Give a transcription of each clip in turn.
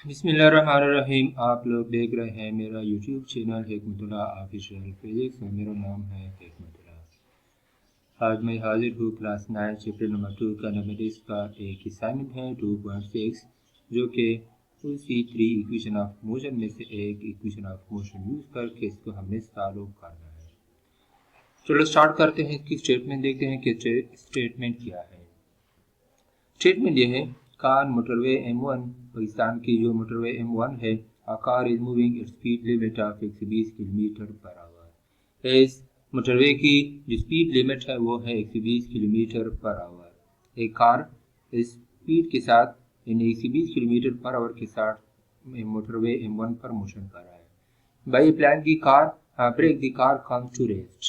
बिस्मिल्लाहिर्रहमानिर्रहीम। आप लोग देख रहे हैं मेरा YouTube channel Hikmatullah official physics और मेरा नाम है हिकमतुल्लाह। आज मैं हाजिर हूँ क्लास 9 चैप्टर नंबर 2 का मैथमेटिक्स का एक असाइनमेंट है 2.6, जो कि उसी 3 इक्वेशन ऑफ मोशन में से एक इक्वेशन ऑफ मोशन यूज़ करके इसको हमने सॉल्व करना है। चलो स्टार्ट करते हैं। इसकी स्टेटमेंट देखते हैं कि स्टेटमेंट क्या है। स्टेटमेंट ये है, कार मोटरवे M1, पाकिस्तान की जो मोटरवे M1 है, a car is moving at speed limit of 120 kilometre per hour. इस मोटरवे की जो स्पीड लिमिट है वो है 120 किलोमीटर पर आवर। एक कार इस स्पीड के साथ यानी 120 किलोमीटर पर आवर के साथ मोटरवे M1 पर मोशन कर रहा है। By applying the car brake the car comes to rest.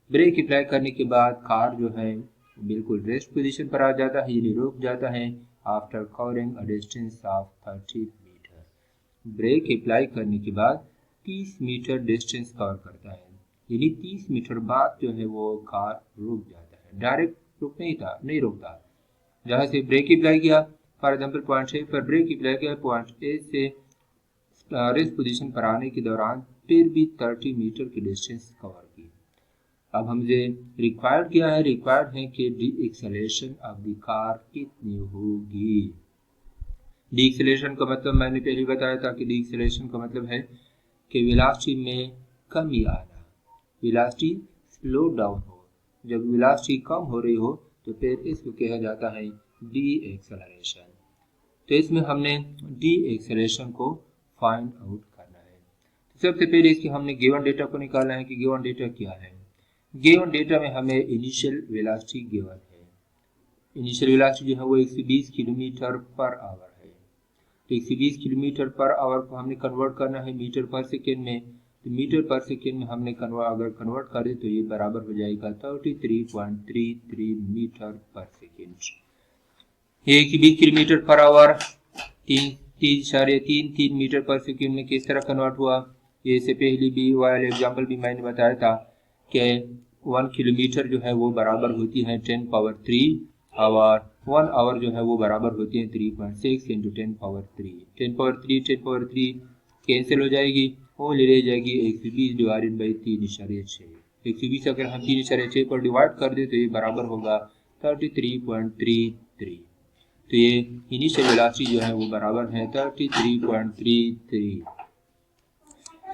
Brake apply करने के बाद कार जो है बिल्कुल रेस्ट पोजीशन पर आ जाता है, यानी रुक जाता है। After covering a distance of 30 metre. Brake apply करने के बाद 30 मीटर डिस्टेंस कवर करता है, यानी 30 मीटर बाद जो है वो कार रुक जाता है। डायरेक्ट नहीं रुकता। जहाँ से ब्रेक अप्लाई किया, फॉर एग्जाम्पल पॉइंट ए पर ब्रेक अप्लाई किया, पॉइंट ए से रेस्ट पोजीशन पर आने के दौरान फिर भी 30 मीटर की डिस्टेंस कवर की। अब हमसे रिक्वायर्ड क्या है? रिक्वायर्ड है कि D acceleration of the car कितनी होगी। डी एक्सेलरेशन का मतलब मैंने पहले बताया था कि डी एक्सेलरेशन का मतलब है कि वेलोसिटी में कमी आना, वेलोसिटी स्लो डाउन हो। जब वेलोसिटी कम हो रही हो तो फिर इसको कहा जाता है डी एक्सेलरेशन। तो इसमें हमने डी एक्सेलरेशन को फाइंड आउट करना है। तो सबसे पहले इसकी हमने गिवन डेटा को निकालना है कि गिवन डेटा क्या है। गिवन डेटा में हमें इनिशियल वेलोसिटी गिवन है। इनिशियल वेलोसिटी जो है वो 120 किलोमीटर पर आवर है। तो 120 किलोमीटर पर आवर को हमने कन्वर्ट करना है मीटर पर सेकेंड में। तो मीटर पर सेकेंड में हमने अगर कन्वर्ट करें तो ये बराबर हो जाएगा 33.33 मीटर पर सेकेंड। ये 120 किलोमीटर पर आवर 3.33 मीटर पर सेकेंड में किस तरह कन्वर्ट हुआ, ये से पहले भी वाले एग्जाम्पल भी मैंने बताया था कि 1 किलोमीटर जो है वो बराबर होती है 10 पावर 3 आवर। 1 आवर जो है वो बराबर होती है 3.6 इंटू 10 पावर 3। 10 पावर 3 कैंसिल हो जाएगी, ओनली रह जाएगी 120 डिवाइडेड बाई 3.6। 120 अगर हम 3.6 पर डिवाइड कर दे तो ये बराबर होगा 33.33। तो ये इनिशियल वेलोसिटी जो है वो बराबर है 33.33।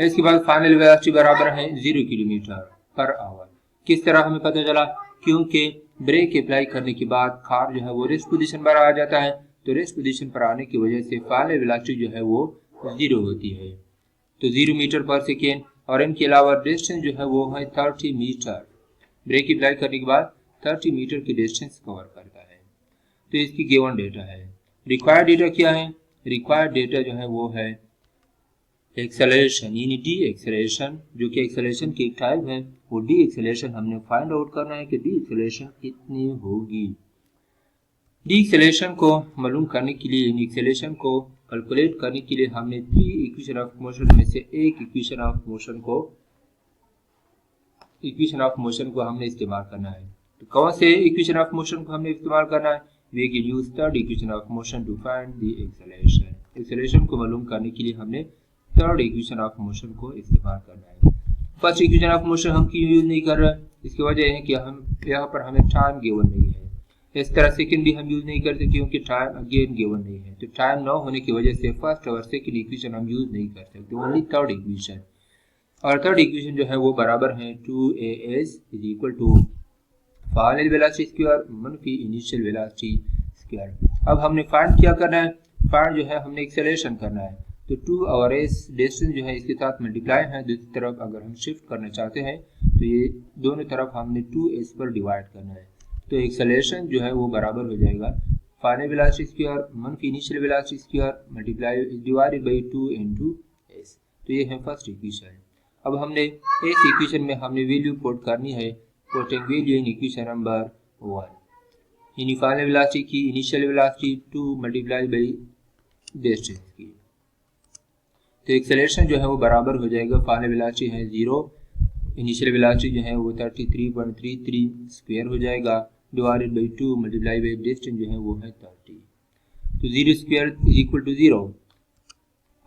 इसके बाद फाइनल वेलोसिटी बराबर है 0 किलोमीटर पर आवर। किस तरह हमें पता चला? क्योंकि ब्रेक अप्लाई करने के बाद कार जो है वो रेस्ट पोजीशन पर आ जाता है। तो रेस्ट पोजीशन पर आने की वजह से फाइनल वेलोसिटी जो है वो 0 होती है। तो 0 मीटर पर सेकेंड, और इनके अलावा डिस्टेंस जो है वो है 30 मीटर। ब्रेक अप्लाई करने के बाद 30 मीटर की डिस्टेंस कवर करता है। तो इसकी गिवन डेटा है। रिक्वायर्ड डेटा क्या है? रिक्वायर्ड डेटा जो है वो है एक्सेलरेशन, यानी डी एक्सेलरेशन, जो कि एक्सेलरेशन की एक टाइप है। वो डी एक्सेलरेशन हमने फाइंड आउट करना है कि डी एक्सेलरेशन कितनी होगी। डी एक्सेलरेशन को मालूम करने के लिए, यानी एक्सेलरेशन को कैलकुलेट करने के लिए हमने 3 इक्वेशन ऑफ मोशन में से एक इक्वेशन ऑफ मोशन को हमने इस्तेमाल करना है। तो कौन से इक्वेशन ऑफ मोशन को हमने इस्तेमाल करना है? We can use third equation of motion to find the acceleration. Acceleration को मालूम करने के लिए हमने थर्ड इक्वेशन ऑफ मोशन को इस्तेमाल करना है। फर्स्ट इक्वेशन ऑफ मोशन हम क्यों यूज नहीं कर रहे हैं? इसकी वजह है कि हम यहाँ पर हमें टाइम गिवन नहीं है। इस तरह सेकंड भी हम यूज नहीं करते क्योंकि टाइम अगेन गिवन नहीं है। तो टाइम न होने की वजह से फर्स्ट और सेकंड इक्वेशन हम यूज नहीं कर सकते, ओनली थर्ड इक्वेशन। और थर्ड इक्वेशन जो है वो बराबर है 2as is equal to final velocity square मनफी इनिशियल वेलोसिटी स्क्वायर। अब हमने फाइंड क्या करना है? फाइंड जो है हमने एक्सेलरेशन करना है। तो 2 और s डिस्टेंस जो है इसके साथ मल्टीप्लाई है। दूसरी तरफ अगर हम शिफ्ट करना चाहते हैं तो ये दोनों तरफ हमने 2s पर डिवाइड करना है। तो एक्सेलरेशन जो है वो बराबर हो जाएगा फाइनल वेलोसिटी स्क्वायर मनफी initial velocity square multiply divided by 2 into s। तो ये है फर्स्ट इक्वेशन। अब हमने इस इक्वेशन में हमने वैल्यू पुट करनी है, putting value in equation number 1, यानी फाइनल वेलोसिटी की initial velocity 2 multiply by distance की। तो एक्सेलरेशन जो है वो बराबर हो जाएगा, फाइनल वेलोसिटी है 0, इनिशियल वेलोसिटी जो है वो 33.33 स्क्वायर हो जाएगा divided by 2 multiply by distance जो है वो है 30। तो 0 स्क्वायर इज इक्वल टू 0,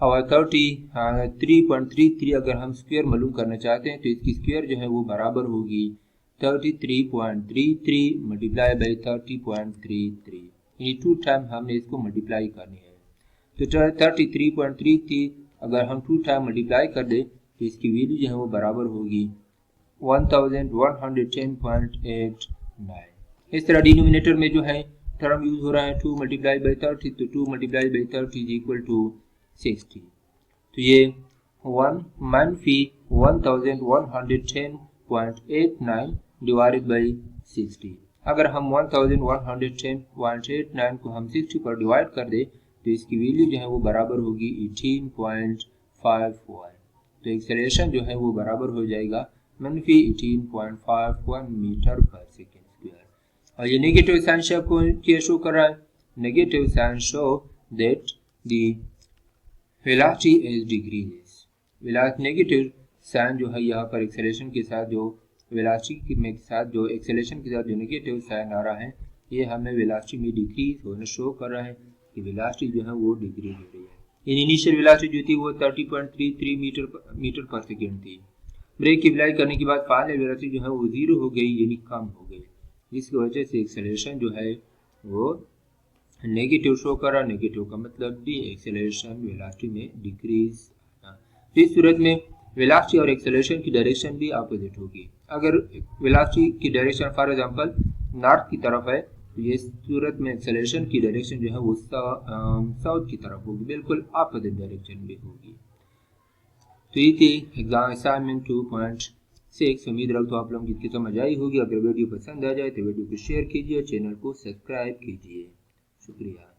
और 3.33 अगर हम स्क्वायर मालूम करना चाहते हैं तो इसकी स्क्वायर जो है वो बराबर होगी 33.33 मल्टीप्लाई बाई 30.33, यानी 2 टाइम हमने इसको मल्टीप्लाई करनी है। तो 33.33 अगर हम 2 टाइम मल्टीप्लाई कर दें तो इसकी वैल्यू जो है वो बराबर होगी 1110.89। इस तरह डिनोमिनेटर में जो है टर्म यूज हो रहा है 2 मल्टीप्लाई बाई 30, तो 2 multiply by 30 is equal to 60। तो ये 1110.89 डिवाइडेड बाई 60। अगर हम 1110.89 को हम 60 पर डिवाइड कर दे तो इसकी वैल्यू जो है वो बराबर होगी 18.51। तो एक्सेलरेशन जो है वो बराबर हो जाएगा -18.51 मीटर पर सेकेंड स्क्वायर। और ये नेगेटिव साइन से आपको क्या शो कर रहा है? Negative sign show that the velocity is decreases. Negative sign जो है यहाँ पर एक्सेलरेशन के साथ जो वेलोसिटी के साथ जो एक्सेलरेशन के साथ जो नेगेटिव साइन आ रहा है, ये हमें वेलोसिटी में डिक्रीज होना शो कर रहा है कि वेलोसिटी जो है वो डिक्रीज हो रही है। इनिशियल वेलोसिटी जो थी वो 30.33 मीटर पर सेकेंड थी। ब्रेक की अप्लाई करने के बाद फाइनल वेलोसिटी जो है वो 0 हो गई, यानी कम हो गई, जिसकी वजह से एक्सेलरेशन जो है वो नेगेटिव शो कर रहा। नेगेटिव का मतलब भी एक्सेलरेशन वेलोसिटी में डिक्रीज। इस सूरत में वेलोसिटी और एक्सेलरेशन की डायरेक्शन भी अपोजिट होगी। अगर वेलोसिटी की डायरेक्शन फॉर एग्जांपल नॉर्थ की तरफ है तो ये सूरत में एक्सेलरेशन की डायरेक्शन जो है वो साउथ की तरफ होगी, बिल्कुल अपोजिट डायरेक्शन में होगी। तो ये थी एग्जाम असाइनमेंट 2.6। उम्मीद रखता हूँ आप लोगों की समझ आई होगी। अगर वीडियो पसंद आ जाए तो वीडियो को शेयर कीजिए, चैनल को सब्सक्राइब कीजिए। शुक्रिया।